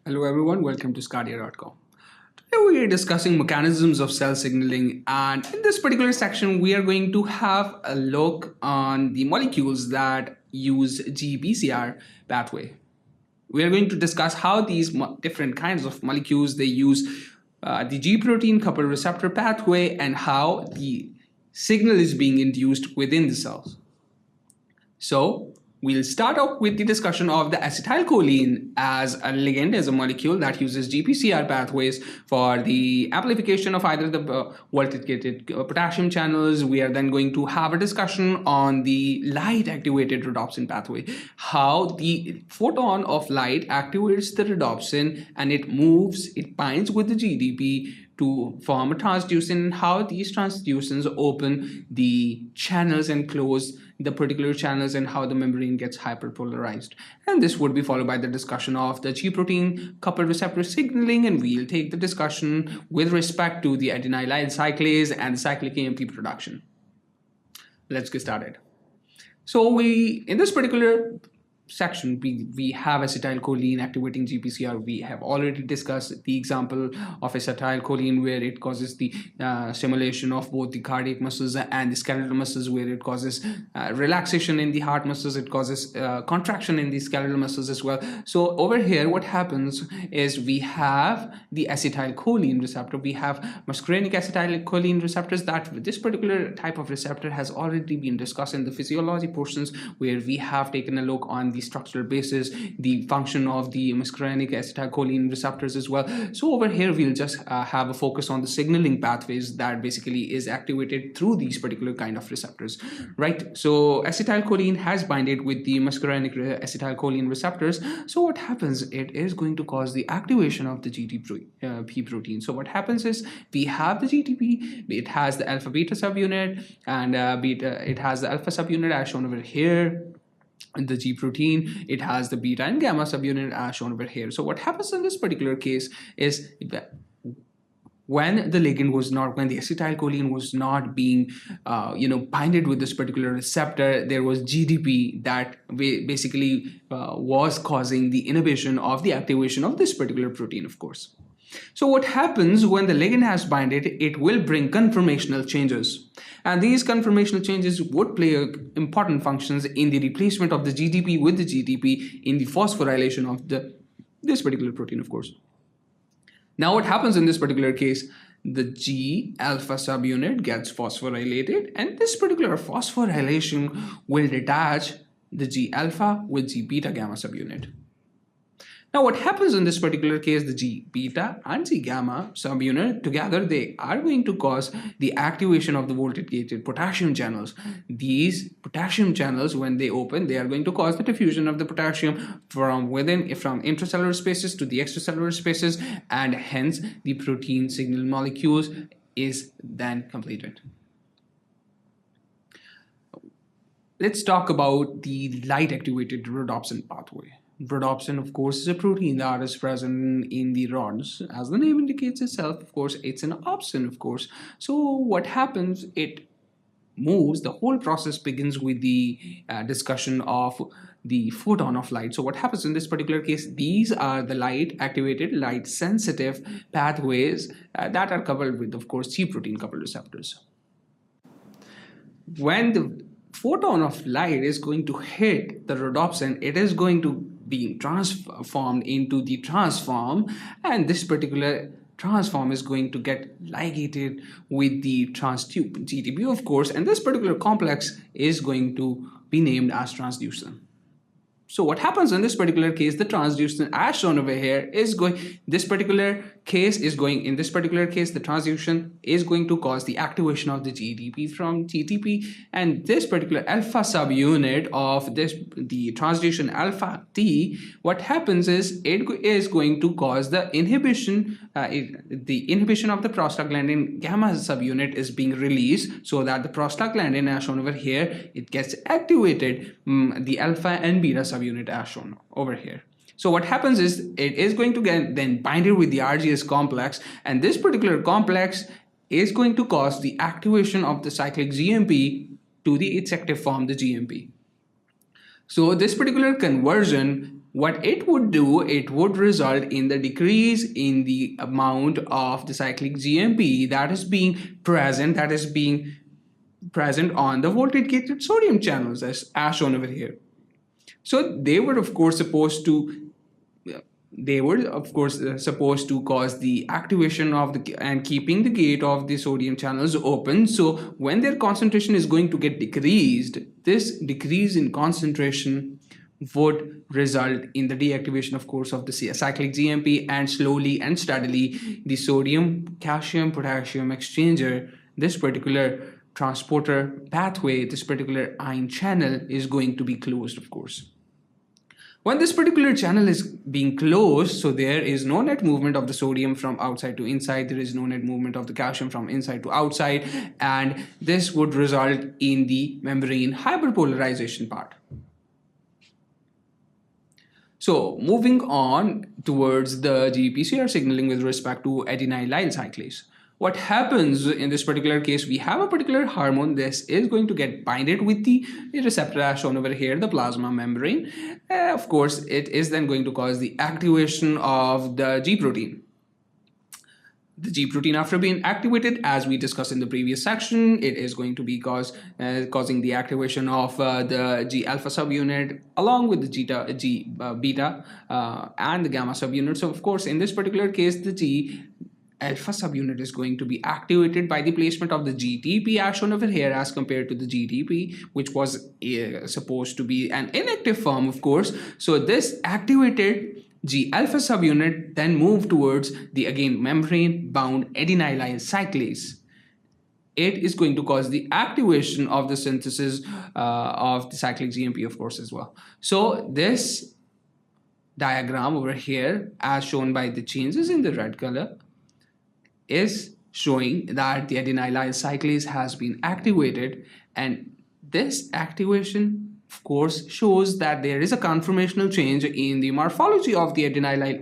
Hello everyone, welcome to sqadia.com. Today we are discussing mechanisms of cell signaling, and in this particular section we are going to have a look on the molecules that use GPCR pathway. We are going to discuss how these different kinds of molecules they use the G protein-coupled receptor pathway and how the signal is being induced within the cells. So we'll start off with the discussion of the acetylcholine as a ligand, as a molecule that uses GPCR pathways for the amplification of either the voltage-gated potassium channels. We are then going to have a discussion on the light-activated rhodopsin pathway, how the photon of light activates the rhodopsin and it binds with the GDP to form a transducin, how these transducins open the channels and close the particular channels and how the membrane gets hyperpolarized. And this would be followed by the discussion of the G protein-coupled receptor signaling, and we'll take the discussion with respect to the adenylyl cyclase and the cyclic AMP production. Let's get started. So in this particular section, we have acetylcholine activating GPCR. We have already discussed the example of acetylcholine where it causes the stimulation of both the cardiac muscles and the skeletal muscles, where it causes relaxation in the heart muscles, it causes contraction in the skeletal muscles as well. So over here what happens is we have the acetylcholine receptor, we have muscarinic acetylcholine receptors. That this particular type of receptor has already been discussed in the physiology portions, where we have taken a look on the structural basis, the function of the muscarinic acetylcholine receptors as well. So over here we'll just have a focus on the signaling pathways that basically is activated through these particular kind of receptors, right? So acetylcholine has binded with the muscarinic acetylcholine receptors. So what happens, it is going to cause the activation of the GTP protein. So what happens is we have the GTP, it has the alpha beta subunit, and it has the alpha subunit as shown over here. The G protein, it has the beta and gamma subunit as shown over here. So what happens in this particular case is that when the acetylcholine was not being binded with this particular receptor, there was GDP that basically was causing the inhibition of the activation of this particular protein, of course. So what happens when the ligand has binded, it will bring conformational changes, and these conformational changes would play important functions in the replacement of the GDP with the GTP in the phosphorylation of this particular protein, of course. Now what happens in this particular case, the G alpha subunit gets phosphorylated, and this particular phosphorylation will detach the G alpha with G beta gamma subunit. Now what happens in this particular case, the G beta and G gamma subunit together, they are going to cause the activation of the voltage-gated potassium channels. These potassium channels, when they open, they are going to cause the diffusion of the potassium from intracellular spaces to the extracellular spaces, and hence the protein signal molecules is then completed. Let's talk about the light-activated rhodopsin pathway. Rhodopsin, of course, is a protein that is present in the rods. As the name indicates itself, of course, it's an opsin, of course. So what happens, it moves, the whole process begins with the discussion of the photon of light. So what happens in this particular case, these are the light-activated, light-sensitive pathways that are covered with, of course, G protein-coupled receptors. When the photon of light is going to hit the rhodopsin, it is going to be transformed into the transform, and this particular transform is going to get ligated with the transtube GTP, of course, and this particular complex is going to be named as transducin. So what happens in this particular case, the transducin as shown over here is going, in this particular case, the transducin is going to cause the activation of the GDP from GTP, and this particular alpha subunit of the transducin alpha T, what happens is it is going to cause the inhibition, the inhibition of the prostaglandin gamma subunit is being released, so that the prostaglandin as shown over here, it gets activated, the alpha and beta subunit as shown over here. So what happens is it is going to get then binded with the RGS complex, and this particular complex is going to cause the activation of the cyclic GMP to its active form, the GMP. So this particular conversion what it would do, it would result in the decrease in the amount of the cyclic GMP that is being present on the voltage gated sodium channels as shown over here. So they were of course supposed to supposed to cause the activation of the and keeping the gate of the sodium channels open. So when their concentration is going to get decreased, this decrease in concentration would result in the deactivation of course of the cyclic GMP, and slowly and steadily the sodium calcium potassium exchanger, this particular transporter pathway, this particular ion channel is going to be closed of course. When this particular channel is being closed, so there is no net movement of the sodium from outside to inside, there is no net movement of the calcium from inside to outside, and this would result in the membrane hyperpolarization part. So moving on towards the GPCR signaling with respect to adenylyl cyclase. What happens in this particular case, we have a particular hormone. This is going to get binded with the receptor as shown over here, the plasma membrane. Of course, it is then going to cause the activation of the G protein. The G protein, after being activated, as we discussed in the previous section, it is going to be causing the activation of the G alpha subunit along with the G beta and the gamma subunit. So of course, in this particular case, the G alpha subunit is going to be activated by the placement of the GTP as shown over here, as compared to the GTP, which was supposed to be an inactive form of course. So this activated G alpha subunit then moved towards the again membrane bound adenylyl cyclase. It is going to cause the activation of the synthesis of the cyclic GMP of course as well. So this diagram over here, as shown by the changes in the red color, is showing that the adenylyl cyclase has been activated, and this activation of course shows that there is a conformational change in the morphology of the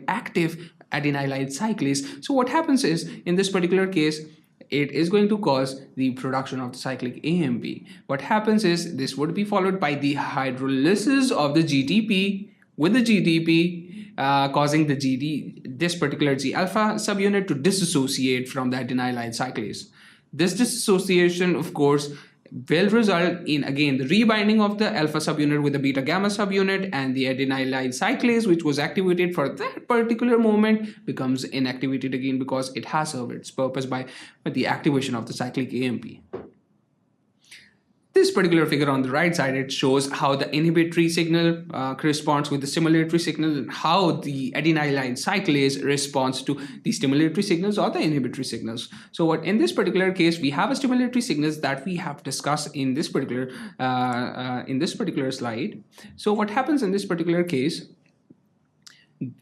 active adenylyl cyclase. So what happens is, in this particular case, it is going to cause the production of the cyclic AMP. What happens is, this would be followed by the hydrolysis of the GTP with the GTP, causing this particular G alpha subunit to dissociate from the adenylyl cyclase. This dissociation of course will result in again the rebinding of the alpha subunit with the beta gamma subunit, and the adenylyl cyclase, which was activated for that particular moment, becomes inactivated again because it has served its purpose by the activation of the cyclic AMP. This particular figure on the right side, it shows how the inhibitory signal corresponds with the stimulatory signal, and how the adenylyl cyclase responds to the stimulatory signals or the inhibitory signals. So what in this particular case, we have a stimulatory signals that we have discussed in this particular slide. So what happens in this particular case,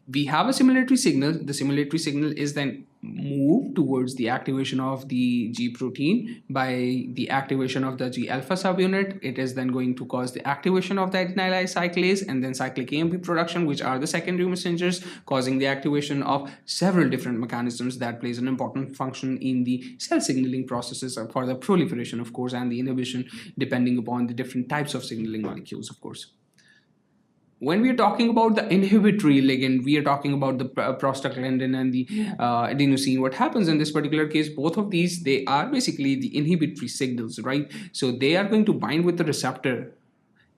we have a stimulatory signal. The stimulatory signal is then moved towards the activation of the G protein by the activation of the G alpha subunit. It is then going to cause the activation of the adenylyl cyclase and then cyclic AMP production, which are the secondary messengers, causing the activation of several different mechanisms that plays an important function in the cell signaling processes for the proliferation of course, and the inhibition depending upon the different types of signaling molecules of course. When we are talking about the inhibitory ligand, we are talking about the prostaglandin and the adenosine. What happens in this particular case, both of these, they are basically the inhibitory signals, right? So they are going to bind with the receptor,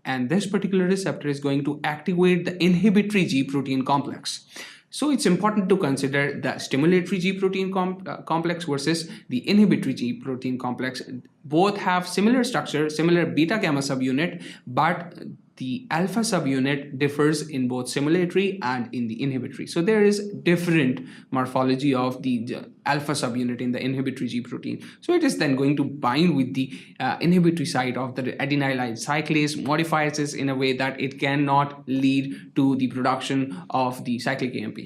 and this particular receptor is going to activate the inhibitory G protein complex. So it's important to consider the stimulatory G protein complex versus the inhibitory G protein complex. Both have similar structure, similar beta gamma subunit, but the alpha subunit differs in both stimulatory and in the inhibitory. So there is different morphology of the alpha subunit in the inhibitory G protein. So it is then going to bind with the inhibitory site of the adenylyl cyclase, modifies this in a way that it cannot lead to the production of the cyclic AMP.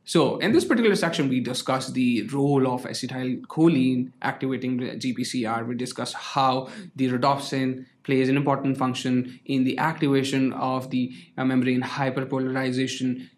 So in this particular section, we discussed the role of acetylcholine activating the GPCR. We discussed how the rhodopsin plays an important function in the activation of the membrane hyperpolarization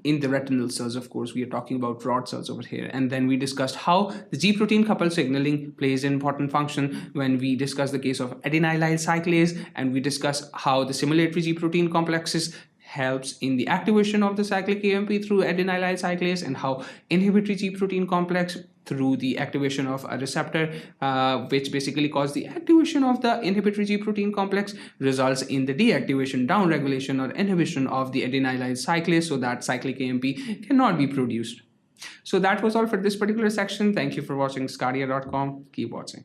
in the retinal cells. Of course, we are talking about rod cells over here. And then we discussed how the G protein-coupled signaling plays an important function when we discuss the case of adenylyl cyclase, and we discuss how the stimulatory G protein complexes helps in the activation of the cyclic AMP through adenylyl cyclase, and how inhibitory G protein complex through the activation of a receptor, which basically causes the activation of the inhibitory G protein complex, results in the deactivation, downregulation, or inhibition of the adenylyl cyclase, so that cyclic AMP cannot be produced. So that was all for this particular section. Thank you for watching sqadia.com. Keep watching.